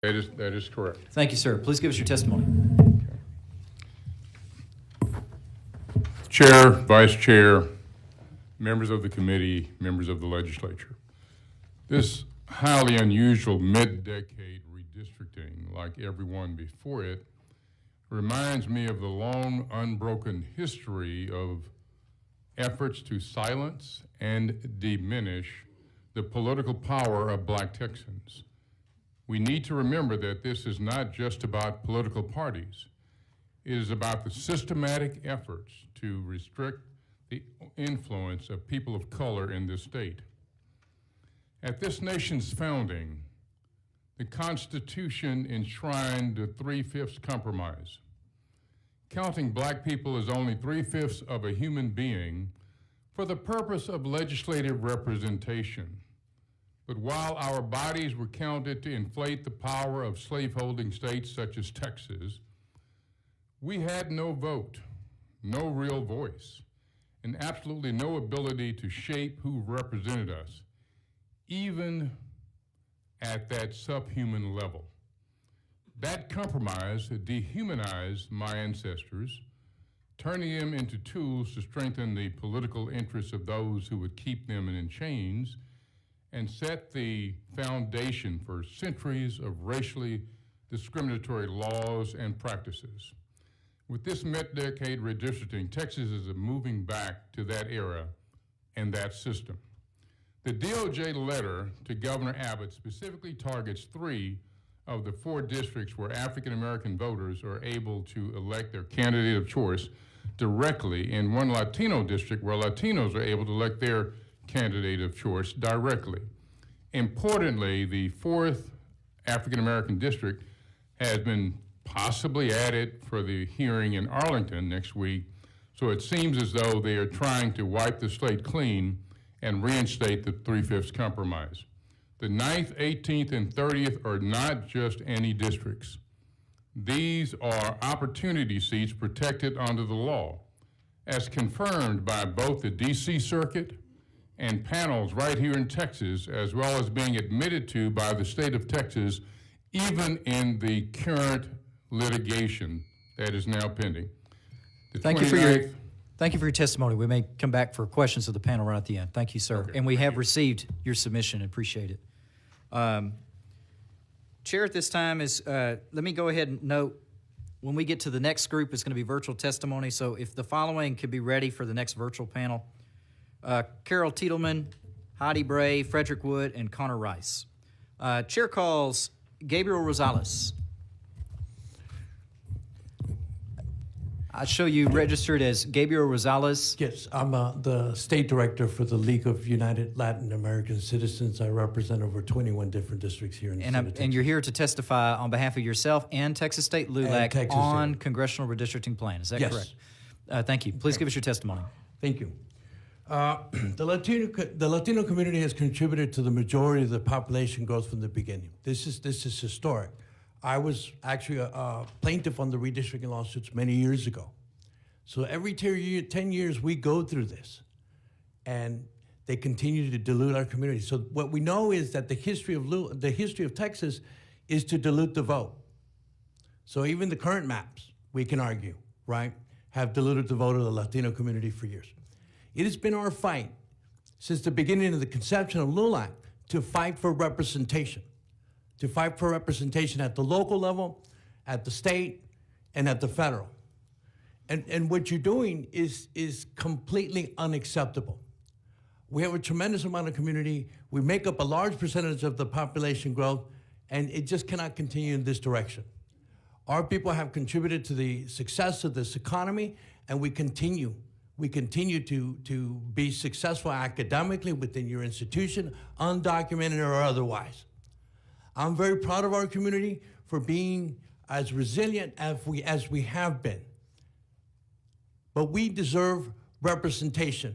That is correct. Thank you, sir. Please give us your testimony. Chair, Vice Chair, members of the committee, members of the legislature. This highly unusual mid-decade redistricting, like everyone before it, reminds me of the long, unbroken history of efforts to silence and diminish the political power of Black Texans. We need to remember that this is not just about political parties. It is about the systematic efforts to restrict the influence of people of color in this state. At this nation's founding, the Constitution enshrined the 3/5 compromise. Counting Black people as only 3/5 of a human being for the purpose of legislative representation. But while our bodies were counted to inflate the power of slaveholding states such as Texas, we had no vote, no real voice, and absolutely no ability to shape who represented us, even at that subhuman level. That compromise dehumanized my ancestors, turning them into tools to strengthen the political interests of those who would keep them in chains, and set the foundation for centuries of racially discriminatory laws and practices. With this mid-decade redistricting, Texas is moving back to that era and that system. The DOJ letter to Governor Abbott specifically targets 3 of the 4 districts where African American voters are able to elect their candidate of choice directly, and 1 Latino district where Latinos are able to elect their candidate of choice directly. Importantly, the 4th African American district has been possibly added for the hearing in Arlington next week, so it seems as though they are trying to wipe the slate clean and reinstate the 3/5 compromise. The 9th, 18th, and 30th are not just any districts. These are opportunity seats protected under the law, as confirmed by both the DC Circuit and panels right here in Texas, as well as being admitted to by the state of Texas, even in the current litigation that is now pending. Thank you for your testimony. We may come back for questions of the panel right at the end. Thank you, sir. Okay, and we have received your submission. Appreciate it. Chair, at this time is, let me go ahead and note, when we get to the next group, it's going to be virtual testimony. So if the following could be ready for the next virtual panel. Carol Tiedelman, Heidi Bray, Frederick Wood, and Connor Rice. Chair calls Gabriel Rosales. I show you registered as Gabriel Rosales. Yes, I'm the state director for the League of United Latin American Citizens. I represent over 21 different districts here in the state of Texas. And you're here to testify on behalf of yourself and Texas State LULAC on congressional redistricting plan. Is that correct? Thank you. Please give us your testimony. Thank you. The Latino community has contributed to the majority of the population growth from the beginning. This is historic. I was actually a plaintiff on the redistricting lawsuits many years ago. So every 10 years we go through this, and they continue to dilute our community. So what we know is that the history of Texas is to dilute the vote. So even the current maps, we can argue, right, have diluted the vote of the Latino community for years. It has been our fight since the beginning of the conception of LULAC to fight for representation. To fight for representation at the local level, at the state, and at the federal. And what you're doing is completely unacceptable. We have a tremendous amount of community. We make up a large percentage of the population growth, and it just cannot continue in this direction. Our people have contributed to the success of this economy, and we continue to be successful academically within your institution, undocumented or otherwise. I'm very proud of our community for being as resilient as we have been. But we deserve representation.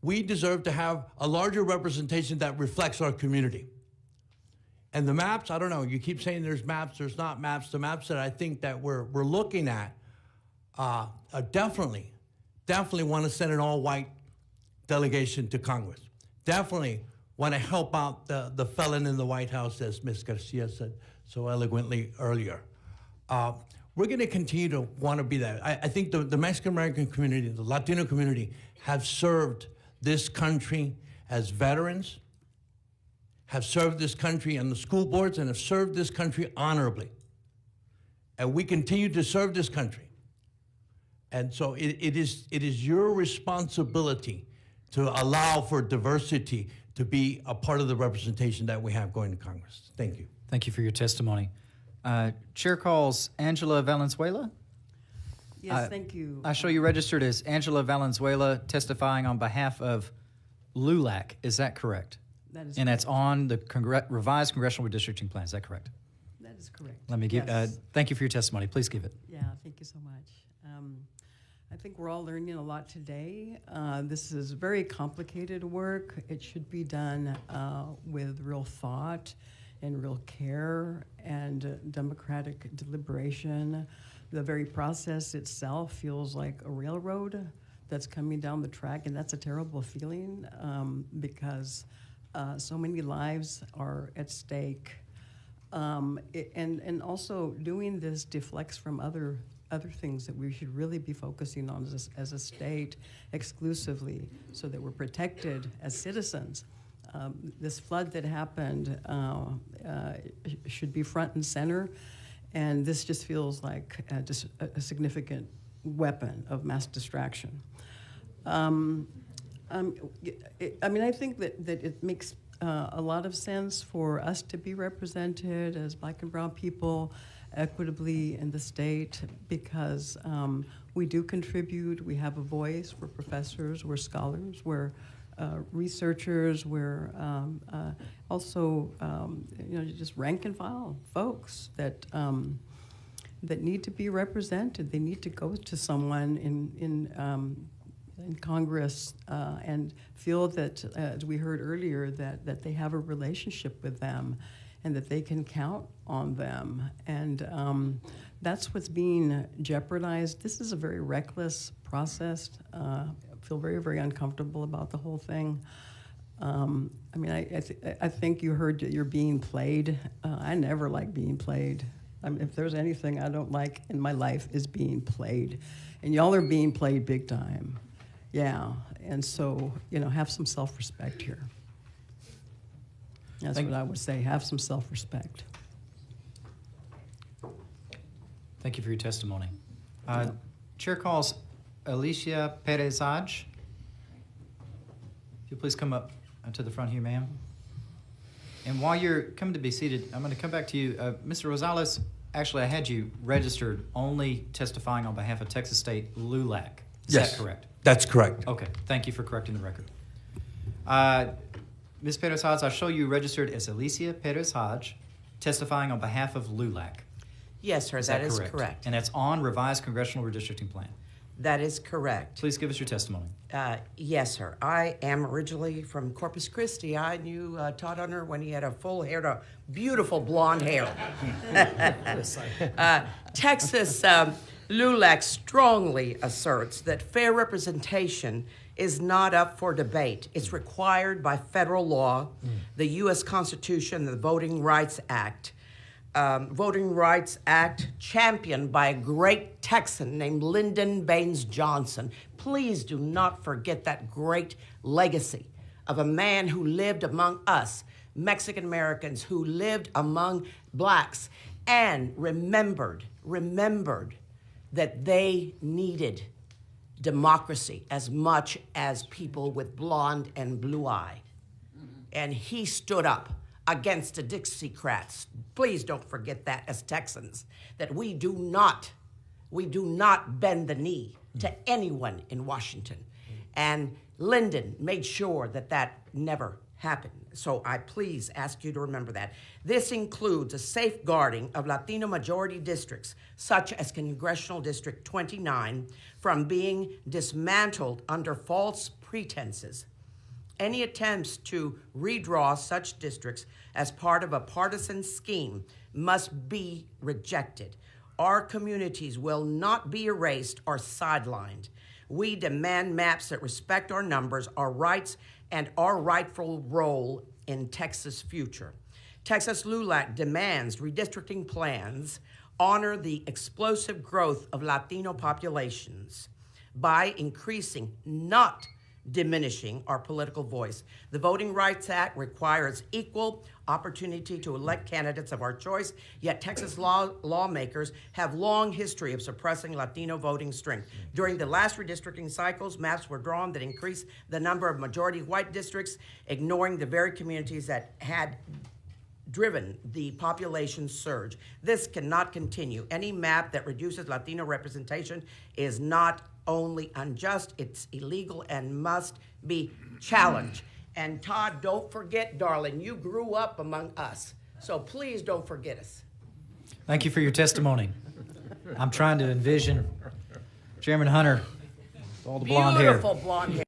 We deserve to have a larger representation that reflects our community. And the maps, I don't know, you keep saying there's maps, there's not maps. The maps that I think that we're looking at are definitely want to send an all-white delegation to Congress. Definitely want to help out the felon in the White House, as Ms. Garcia said so eloquently earlier. We're going to continue to want to be that. I think the Mexican American community, the Latino community, have served this country as veterans, have served this country on the school boards, and have served this country honorably. And we continue to serve this country. And so it is your responsibility to allow for diversity to be a part of the representation that we have going to Congress. Thank you. Thank you for your testimony. Chair calls Angela Valenzuela. Yes, thank you. I show you registered as Angela Valenzuela, testifying on behalf of LULAC. Is that correct? That is And that's correct. on the revised congressional redistricting plan. Is that correct? That is correct. Let me give. Yes. Thank you for your testimony. Please give it. Yeah, thank you so much. I think we're all learning a lot today. This is very complicated work. It should be done with real thought and real care and democratic deliberation. The very process itself feels like a railroad that's coming down the track, and that's a terrible feeling because so many lives are at stake. And also doing this deflects from other things that we should really be focusing on as a state exclusively, so that we're protected as citizens. This flood that happened should be front and center, and this just feels like just a significant weapon of mass distraction. I mean, I think that it makes a lot of sense for us to be represented as Black and brown people equitably in the state, because we do contribute. We have a voice. We're professors. We're scholars. We're researchers. We're also just rank and file folks that need to be represented. They need to go to someone in Congress and feel that, as we heard earlier, that they have a relationship with them and that they can count on them. And that's what's being jeopardized. This is a very reckless process. I feel very, very uncomfortable about the whole thing. I mean, I think you heard that you're being played. I never like being played. I mean, if there's anything I don't like in my life is being played. And y'all are being played big time. Yeah, and so, have some self-respect here. That's what I would say, have some self-respect. Thank you for your testimony. Chair calls Alicia Perez-Hodge. If you please come up to the front here, ma'am. And while you're coming to be seated, I'm going to come back to you. Mr. Rosales, actually, I had you registered only testifying on behalf of Texas State LULAC. Is Yes, that correct? That's correct. Okay, thank you for correcting the record. Ms. Perez-Hodge, I show you registered as Alicia Perez-Hodge, testifying on behalf of LULAC. Yes, sir, that is correct. And that's on revised congressional redistricting plan. That is correct. Please give us your testimony. Yes, sir. I am originally from Corpus Christi. I knew Todd Hunter when he had a full hair, a beautiful blonde hair. Texas LULAC strongly asserts that fair representation is not up for debate. It's required by federal law, the U.S. Constitution, the Voting Rights Act. Voting Rights Act championed by a great Texan named Lyndon Baines Johnson. Please do not forget that great legacy of a man who lived among us, Mexican Americans, who lived among blacks, and remembered that they needed democracy as much as people with blonde and blue eye. And he stood up against the Dixiecrats. Please don't forget that as Texans, that we do not bend the knee to anyone in Washington. And Lyndon made sure that never happened. So I please ask you to remember that. This includes a safeguarding of Latino majority districts, such as Congressional District 29, from being dismantled under false pretenses. Any attempts to redraw such districts as part of a partisan scheme must be rejected. Our communities will not be erased or sidelined. We demand maps that respect our numbers, our rights, and our rightful role in Texas' future. Texas LULAC demands redistricting plans honor the explosive growth of Latino populations by increasing, not diminishing, our political voice. The Voting Rights Act requires equal opportunity to elect candidates of our choice, yet Texas lawmakers have long history of suppressing Latino voting strength. During the last redistricting cycles, maps were drawn that increased the number of majority white districts, ignoring the very communities that had driven the population surge. This cannot continue. Any map that reduces Latino representation is not only unjust, it's illegal and must be challenged. And Todd, don't forget, darling, you grew up among us. So please don't forget us. Thank you for your testimony. I'm trying to envision Chairman Hunter with all the blonde hair. Beautiful blonde hair.